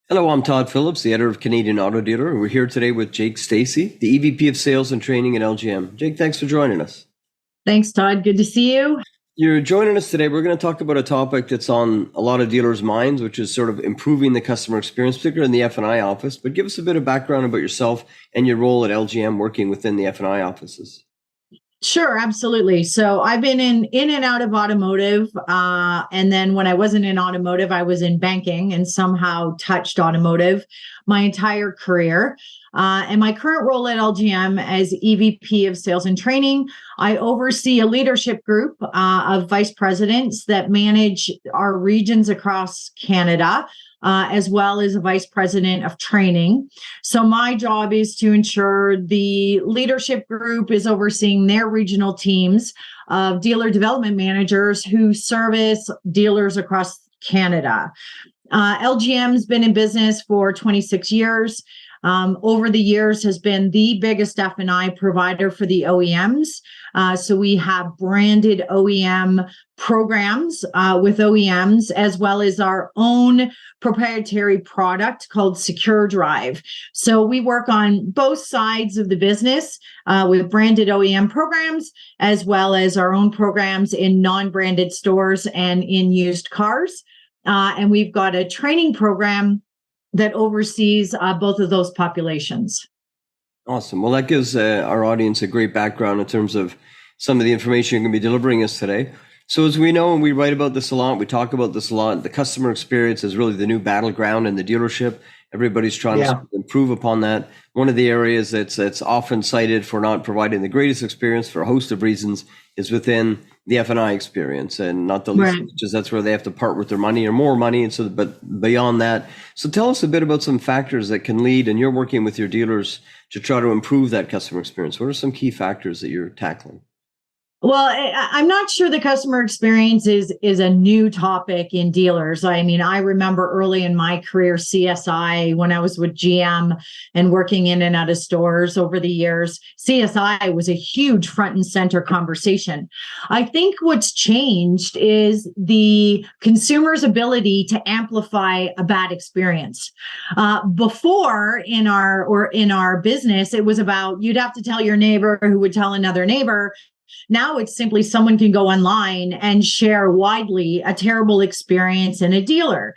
Hello, I'm Todd Phillips, the editor of Canadian Auto Dealer, and we're here today with Jake Stacey, the EVP of Sales and Training at LGM. Jake, thanks for joining us. Thanks, Todd. Good to see you. You're joining us today. We're going to talk about a topic that's on a lot of dealers' minds, which is sort of improving the customer experience, particularly in the F&I office. But give us a bit of background about yourself and your role at LGM working within the F&I offices. Sure, absolutely. So I've been in and out of automotive. And then when I wasn't in automotive, I was in banking and somehow touched automotive my entire career. And my current role at LGM as EVP of Sales and Training, I oversee a leadership group of vice presidents that manage our regions across Canada, as well as a vice president of training. So my job is to ensure the leadership group is overseeing their regional teams of dealer development managers who service dealers across Canada. LGM's been in business for 26 years. Over the years has been the biggest F&I provider for the OEMs. So we have branded OEM programs with OEMs, as well as our own proprietary product called Secure Drive. So we work on both sides of the business with branded OEM programs, as well as our own programs in non-branded stores and in used cars. And we've got a training program that oversees both of those populations. Awesome. Well, that gives our audience a great background in terms of some of the information you're going to be delivering us today. So as we know, and we write about this a lot, we talk about this a lot, the customer experience is really the new battleground in the dealership. Everybody's trying to improve upon that. One of the areas that's often cited for not providing the greatest experience for a host of reasons is within the F&I experience, and not the least, because that's where they have to part with their money or more money. And so, but beyond that, so tell us a bit about some factors that can lead, and you're working with your dealers to try to improve that customer experience. What are some key factors that you're tackling? Well, I'm not sure the customer experience is a new topic in dealers. I mean, I remember early in my career, CSI, when I was with GM and working in and out of stores over the years, CSI was a huge front and center conversation. I think what's changed is the consumer's ability to amplify a bad experience. Before in our business, it was about you'd have to tell your neighbor who would tell another neighbor. Now it's simply someone can go online and share widely a terrible experience in a dealer.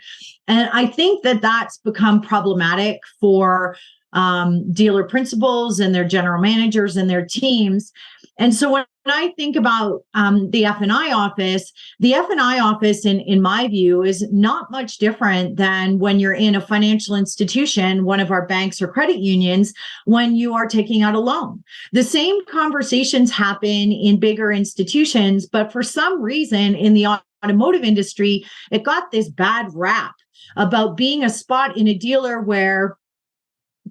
And I think that that's become problematic for dealer principals and their general managers and their teams. And so when I think about the F&I office, in my view, is not much different than when you're in a financial institution, one of our banks or credit unions, when you are taking out a loan. The same conversations happen in bigger institutions, but for some reason in the automotive industry, it got this bad rap about being a spot in a dealer where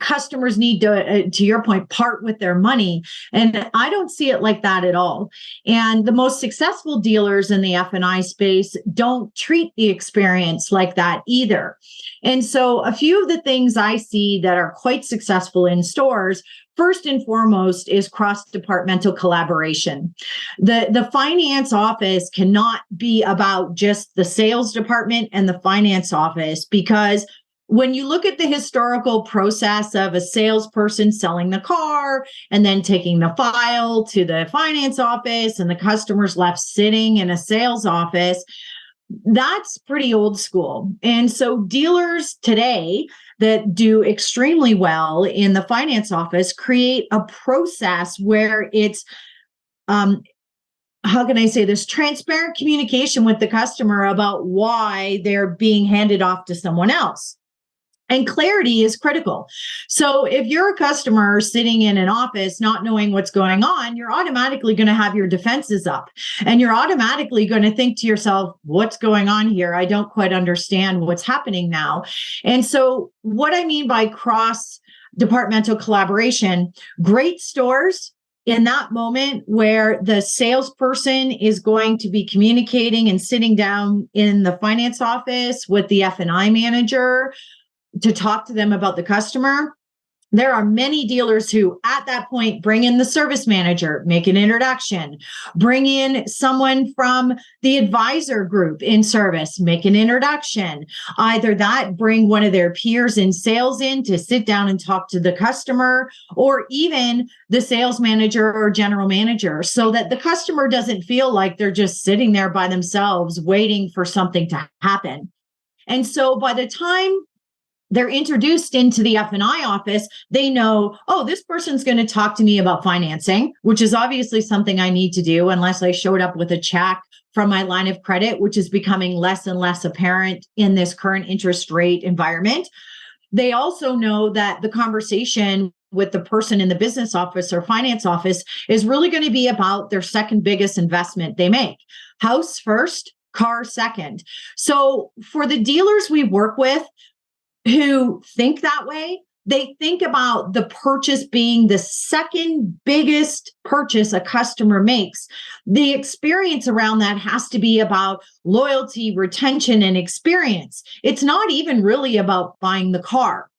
customers need to your point, part with their money. And I don't see it like that at all. And the most successful dealers in the F&I space don't treat the experience like that either. And so a few of the things I see that are quite successful in stores, first and foremost, is cross-departmental collaboration. The finance office cannot be about just the sales department and the finance office, because when you look at the historical process of a salesperson selling the car and then taking the file to the finance office and the customer's left sitting in a sales office, that's pretty old school. And so dealers today that do extremely well in the finance office create a process where it's, how can I say this, transparent communication with the customer about why they're being handed off to someone else. And clarity is critical. So if you're a customer sitting in an office not knowing what's going on, you're automatically going to have your defenses up. And you're automatically going to think to yourself, what's going on here? I don't quite understand what's happening now. And so what I mean by cross-departmental collaboration, great stores in that moment where the salesperson is going to be communicating and sitting down in the finance office with the F&I manager to talk to them about the customer, There are many dealers who, at that point, bring in the service manager, make an introduction, bring in someone from the advisor group in service, make an introduction. Either that, bring one of their peers in sales in to sit down and talk to the customer, or even the sales manager or general manager, so that the customer doesn't feel like they're just sitting there by themselves waiting for something to happen. And so by the time they're introduced into the F&I office, they know, oh, this person's going to talk to me about financing, which is obviously something I need to do unless I showed up with a check from my line of credit, which is becoming less and less apparent in this current interest rate environment. They also know that the conversation with the person in the business office or finance office is really going to be about their second biggest investment they make. House first, car second. So for the dealers we work with, who think that way, they think about the purchase being the second biggest purchase a customer makes. The experience around that has to be about loyalty, retention, and experience. It's not even really about buying the car.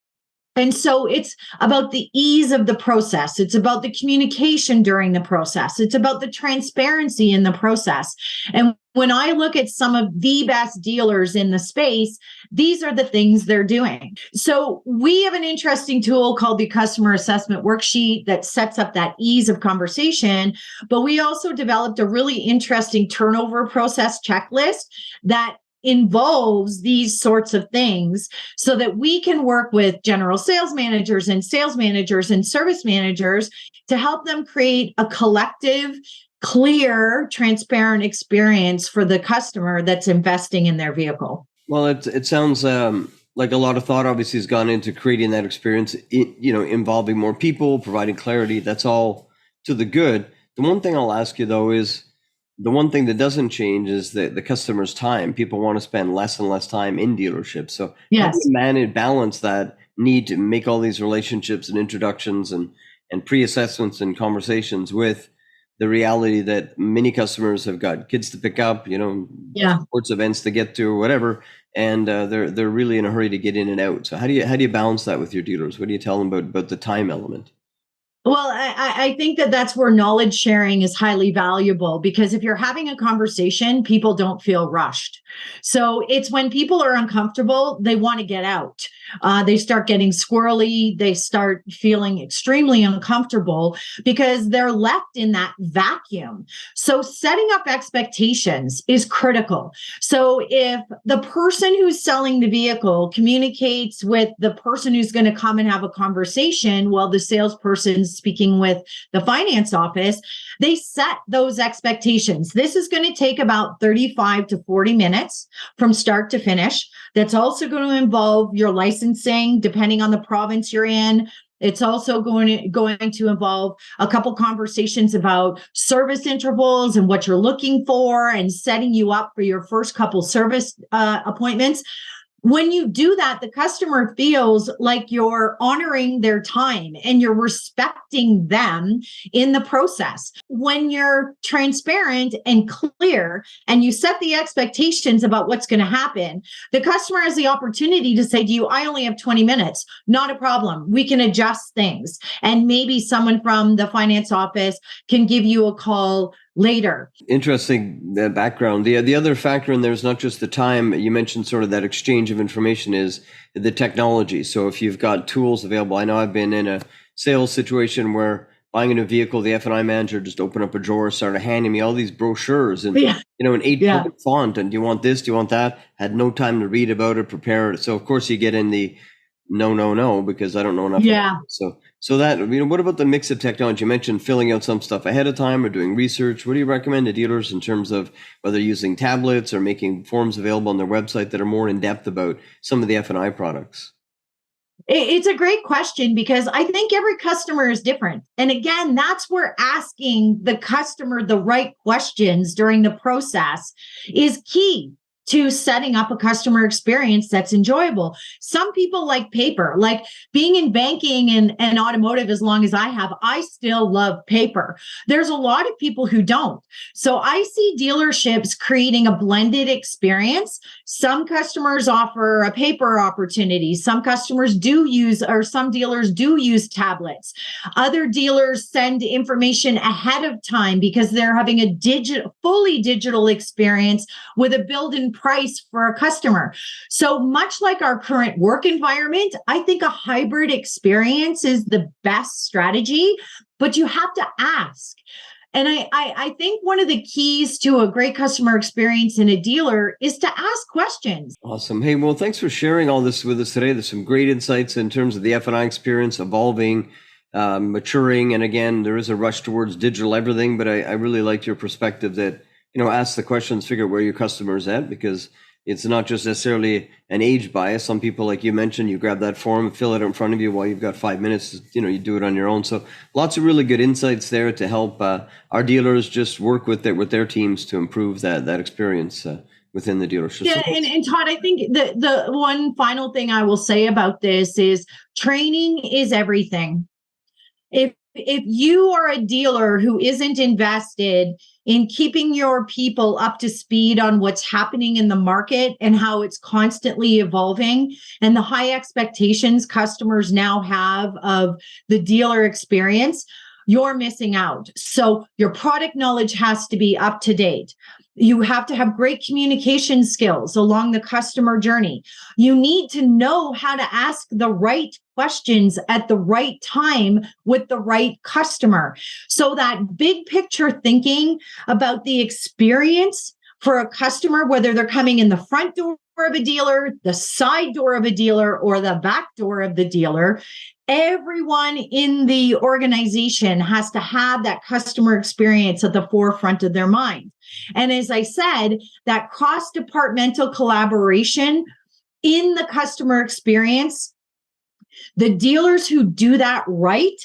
And so it's about the ease of the process. It's about the communication during the process. It's about the transparency in the process. And when I look at some of the best dealers in the space, these are the things they're doing. So we have an interesting tool called the Customer Assessment Worksheet that sets up that ease of conversation. But we also developed a really interesting turnover process checklist that involves these sorts of things so that we can work with general sales managers and service managers to help them create a collective, clear, transparent experience for the customer that's investing in their vehicle. Well, it sounds like a lot of thought obviously has gone into creating that experience, involving more people, providing clarity. That's all to the good. The one thing I'll ask you though is, the one thing that doesn't change is the customer's time. People want to spend less and less time in dealerships. So how do you balance that need to make all these relationships and introductions and pre-assessments and conversations with the reality that many customers have got kids to pick up, sports events to get to or whatever, and they're really in a hurry to get in and out. So how do you balance that with your dealers? What do you tell them about the time element? Well, I think that that's where knowledge sharing is highly valuable, because if you're having a conversation, people don't feel rushed. So it's when people are uncomfortable, they want to get out. They start getting squirrely. They start feeling extremely uncomfortable because they're left in that vacuum. So setting up expectations is critical. So if the person who's selling the vehicle communicates with the person who's going to come and have a conversation while the salesperson's speaking with the finance office, they set those expectations. This is going to take about 35 to 40 minutes from start to finish. That's also going to involve your licensing, depending on the province you're in. It's also going to involve a couple conversations about service intervals and what you're looking for and setting you up for your first couple service appointments. When you do that, the customer feels like you're honoring their time and you're respecting them in the process. When you're transparent and clear and you set the expectations about what's going to happen, the customer has the opportunity to say to you, I only have 20 minutes. Not a problem. We can adjust things. And maybe someone from the finance office can give you a call later. Interesting background. The other factor in there is not just the time. You mentioned sort of that exchange of information is the technology. So if you've got tools available, I know I've been in a sales situation where buying a new vehicle, the F&I manager just opened up a drawer, started handing me all these brochures and an 8-point font. And do you want this? Do you want that? Had no time to read about it, prepare it. So of course you get in the no, because I don't know enough. Yeah. So that, what about the mix of technology? You mentioned filling out some stuff ahead of time or doing research. What do you recommend to dealers in terms of whether using tablets or making forms available on their website that are more in depth about some of the F&I products? It's a great question because I think every customer is different. And again, that's where asking the customer the right questions during the process is key to setting up a customer experience that's enjoyable. Some people like paper, like being in banking and automotive as long as I have, I still love paper. There's a lot of people who don't. So I see dealerships creating a blended experience. Some customers offer a paper opportunity. Some customers do use, or some dealers do use tablets. Other dealers send information ahead of time because they're having a fully digital experience with a built-in price for a customer. So much like our current work environment, I think a hybrid experience is the best strategy, but you have to ask. And I think one of the keys to a great customer experience in a dealer is to ask questions. Awesome. Hey, well, thanks for sharing all this with us today. There's some great insights in terms of the F&I experience evolving, maturing. And again, there is a rush towards digital everything, but I really liked your perspective that, ask the questions, figure out where your customer is at, because it's not just necessarily an age bias. Some people, like you mentioned, you grab that form, fill it in front of you while you've got 5 minutes, you do it on your own. So lots of really good insights there to help our dealers just work with their teams to improve that experience within the dealership. Yeah, and Todd, I think the one final thing I will say about this is training is everything. If you are a dealer who isn't invested in keeping your people up to speed on what's happening in the market and how it's constantly evolving and the high expectations customers now have of the dealer experience, you're missing out. So your product knowledge has to be up to date. You have to have great communication skills along the customer journey. You need to know how to ask the right questions at the right time with the right customer. So that big picture thinking about the experience for a customer, whether they're coming in the front door of a dealer, the side door of a dealer, or the back door of the dealer, everyone in the organization has to have that customer experience at the forefront of their mind. And as I said, that cross-departmental collaboration in the customer experience, the dealers who do that right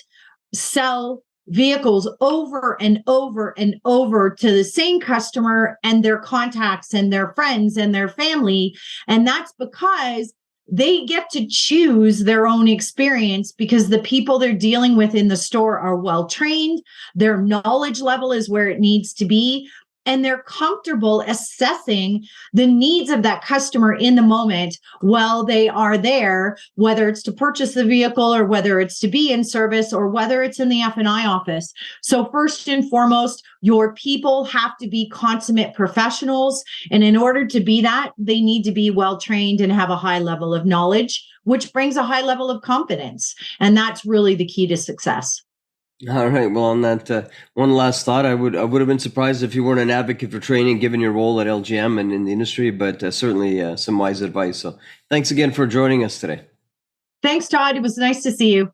sell vehicles over and over and over to the same customer and their contacts and their friends and their family. And that's because they get to choose their own experience because the people they're dealing with in the store are well trained. Their knowledge level is where it needs to be. And they're comfortable assessing the needs of that customer in the moment while they are there, whether it's to purchase the vehicle or whether it's to be in service or whether it's in the F&I office. So first and foremost, your people have to be consummate professionals. And in order to be that, they need to be well trained and have a high level of knowledge, which brings a high level of confidence. And that's really the key to success. All right. Well, on that, one last thought, I would have been surprised if you weren't an advocate for training, given your role at LGM and in the industry, but certainly some wise advice. So thanks again for joining us today. Thanks, Todd. It was nice to see you.